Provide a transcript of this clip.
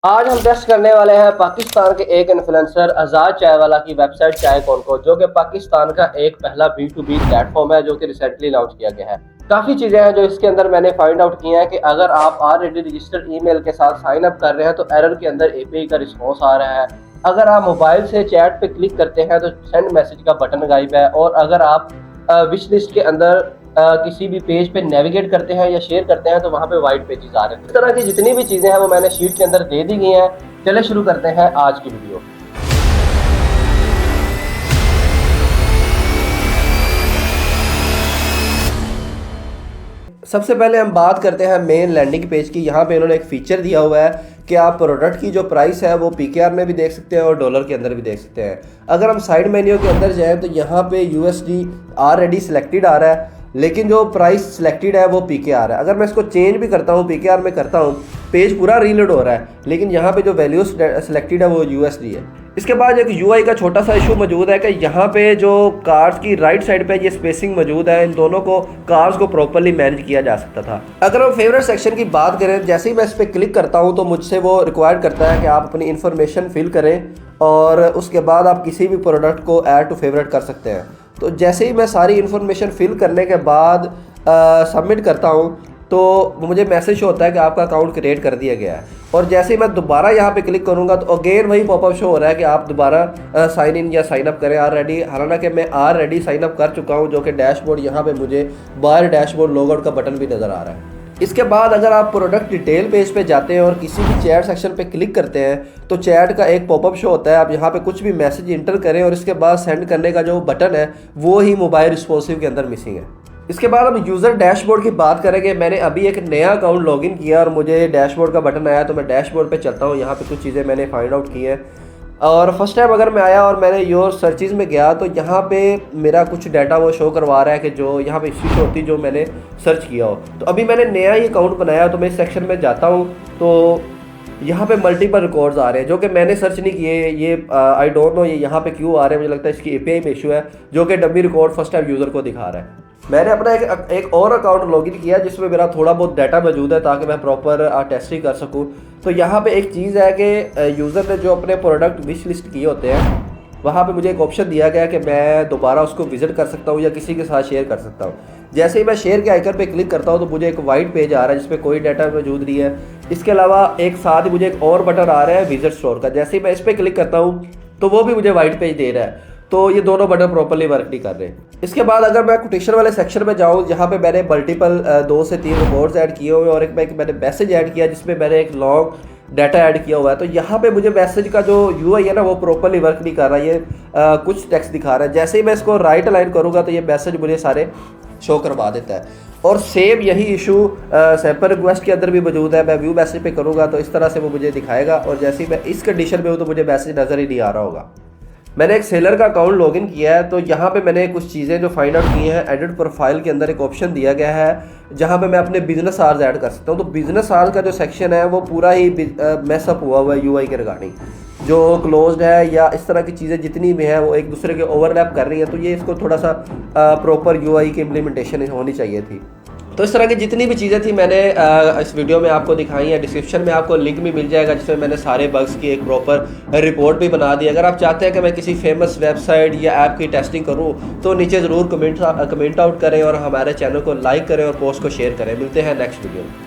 आज हम टेस्ट करने वाले हैं पाकिस्तान के एक इन्फ्लुएंसर आज़ाद चाय वाला की वेबसाइट चाय कॉनको, जो कि पाकिस्तान का एक पहला B2B प्लेटफॉर्म है जो कि रिसेंटली लॉन्च किया गया है। काफ़ी चीज़ें हैं जो इसके अंदर मैंने फाइंड आउट की हैं कि अगर आप ऑलरेडी रजिस्टर्ड ईमेल के साथ साइन अप कर रहे हैं तो एरर के अंदर API का रिस्पॉन्स आ रहा है। अगर आप मोबाइल से चैट पे क्लिक करते हैं तो सेंड मैसेज का बटन गायब है, और अगर आप विश लिस्ट के अंदर किसी भी पेज पे नेविगेट करते हैं या शेयर करते हैं तो वहाँ पे वाइट पेजेस आ रहे हैं। इस तरह की जितनी भी चीज़ें हैं वो मैंने शीट के अंदर दे दी गई हैं। चले शुरू करते हैं आज की वीडियो। सबसे पहले हम बात करते हैं मेन लैंडिंग पेज की। यहाँ पे इन्होंने एक फीचर दिया हुआ है कि आप प्रोडक्ट की जो प्राइस है वो PKR में भी देख सकते हैं और डॉलर के अंदर भी देख सकते हैं। अगर हम साइड मेन्यू के अंदर जाएं तो यहाँ पे USD ऑलरेडी सिलेक्टेड आ रहा है, लेकिन जो प्राइस सिलेक्टेड है वो PKR है। अगर मैं इसको चेंज भी करता हूँ, PKR में करता हूँ, पेज पूरा रीलोड हो रहा है, लेकिन यहाँ पे जो वैल्यू सिलेक्टेड है वो USD है। इसके बाद एक UI का छोटा सा इशू मौजूद है कि यहाँ पे जो कार्ड्स की राइट साइड पे ये स्पेसिंग मौजूद है, इन दोनों को कार्ड्स को प्रॉपर्ली मैनेज किया जा सकता था। अगर हम फेवरेट सेक्शन की बात करें, जैसे ही मैं इस पर क्लिक करता हूँ तो मुझसे वो रिक्वायर्ड करता है कि आप अपनी इन्फॉर्मेशन फिल करें और उसके बाद आप किसी भी प्रोडक्ट को ऐड टू फेवरेट कर सकते हैं। तो जैसे ही मैं सारी इन्फॉर्मेशन फिल करने के बाद सबमिट करता हूँ तो मुझे मैसेज होता है कि आपका अकाउंट क्रिएट कर दिया गया है। और जैसे ही मैं दोबारा यहाँ पे क्लिक करूँगा तो अगेन वही पॉपअप शो हो रहा है कि आप दोबारा साइन इन या साइन अप करें ऑलरेडी। हालांकि मैं ऑलरेडी साइन अप कर चुका हूँ, जो कि डैशबोर्ड यहाँ पे मुझे बाहर डैशबोर्ड लॉगआउट का बटन भी नज़र आ रहा है। इसके बाद अगर आप प्रोडक्ट डिटेल पेज पे जाते हैं और किसी भी चैट सेक्शन पे क्लिक करते हैं तो चैट का एक पॉपअप शो होता है। आप यहाँ पे कुछ भी मैसेज इंटर करें और इसके बाद सेंड करने का जो बटन है वो ही मोबाइल रिस्पॉन्सिव के अंदर मिसिंग है। इसके बाद हम यूज़र डैशबोर्ड की बात करेंगे। मैंने अभी एक नया अकाउंट लॉगिन किया और मुझे डैशबोर्ड का बटन आया, तो मैं डैशबोर्ड पे चलता हूँ। यहाँ पे कुछ चीज़ें मैंने फाइंड आउट की हैं। और फर्स्ट टाइम अगर मैं आया और मैंने योर सर्चिज़ में गया तो यहाँ पे मेरा कुछ डाटा वो शो करवा रहा है कि जो यहाँ पे इश्यू होती जो मैंने सर्च किया हो। तो अभी मैंने नया ही अकाउंट बनाया, तो मैं इस सेक्शन में जाता हूँ तो यहाँ पे मल्टीपल रिकॉर्ड्स आ रहे हैं जो कि मैंने सर्च नहीं किए। ये आई डोंट नो ये यहाँ पे क्यों आ रहे हैं। मुझे लगता है इसकी API में इशू है, जो कि dummy record first time user को दिखा रहा है। मैंने अपना एक और अकाउंट लॉगिन किया जिसमें मेरा थोड़ा बहुत डाटा मौजूद है ताकि मैं प्रॉपर टेस्टिंग कर सकूं। तो यहाँ पे एक चीज़ है कि यूज़र ने जो अपने प्रोडक्ट विश लिस्ट किए होते हैं वहाँ पे मुझे एक ऑप्शन दिया गया कि मैं दोबारा उसको विजिट कर सकता हूँ या किसी के साथ शेयर कर सकता हूँ। जैसे ही मैं शेयर के आइकन पे क्लिक करता हूँ तो मुझे एक वाइट पेज आ रहा है जिसमें कोई डाटा मौजूद नहीं है। इसके अलावा एक साथ ही मुझे एक और बटन आ रहा है विजिट स्टोर का। जैसे ही मैं इस पर क्लिक करता हूँ तो वो भी मुझे वाइट पेज दे रहा है। तो ये दोनों बटन प्रॉपर्ली वर्क नहीं कर रहे। इसके बाद अगर मैं कोटेशन वाले सेक्शन में जाऊँ, जहाँ पे मैंने मल्टीपल 2 से 3 रिकॉर्ड्स ऐड किए हुए और एक मैंने मैसेज ऐड किया जिसमें मैंने एक लॉन्ग डाटा ऐड किया हुआ है, तो यहाँ पे मुझे मैसेज का जो UI है ना वो प्रॉपर्ली वर्क नहीं कर रहा। ये कुछ टेक्स्ट दिखा रहा है। जैसे ही मैं इसको राइट अलाइन करूँगा तो ये मैसेज मुझे सारे शो करवा देता है। और सेम यही इशू सैंपल रिक्वेस्ट के अंदर भी मौजूद है। मैं व्यू मैसेज पे करूँगा तो इस तरह से वो मुझे दिखाएगा, और जैसे ही मैं इस कंडीशन में हूँ तो मुझे मैसेज नज़र ही नहीं आ रहा होगा। मैंने एक सेलर का अकाउंट लॉगिन किया है, तो यहाँ पे मैंने कुछ चीज़ें जो फाइंड आउट की हैं। एडिट प्रोफाइल के अंदर एक ऑप्शन दिया गया है जहाँ पे मैं अपने बिजनेस आवर्स ऐड कर सकता हूँ। तो बिजनेस आवर्स का जो सेक्शन है वो पूरा ही मैसअप हुआ हुआ है UI के रिगार्डिंग, जो क्लोज्ड है या इस तरह की चीज़ें जितनी भी हैं वो एक दूसरे के ओवरलैप कर रही हैं। तो ये इसको थोड़ा सा प्रॉपर UI की इम्प्लीमेंटेशन होनी चाहिए थी। तो इस तरह की जितनी भी चीज़ें थी मैंने इस वीडियो में आपको दिखाई है। डिस्क्रिप्शन में आपको लिंक भी मिल जाएगा जिसमें मैंने सारे बग्स की एक प्रॉपर रिपोर्ट भी बना दी। अगर आप चाहते हैं कि मैं किसी फेमस वेबसाइट या ऐप की टेस्टिंग करूं तो नीचे ज़रूर कमेंट आउट करें और हमारे चैनल को लाइक करें और पोस्ट को शेयर करें। मिलते हैं नेक्स्ट वीडियो में।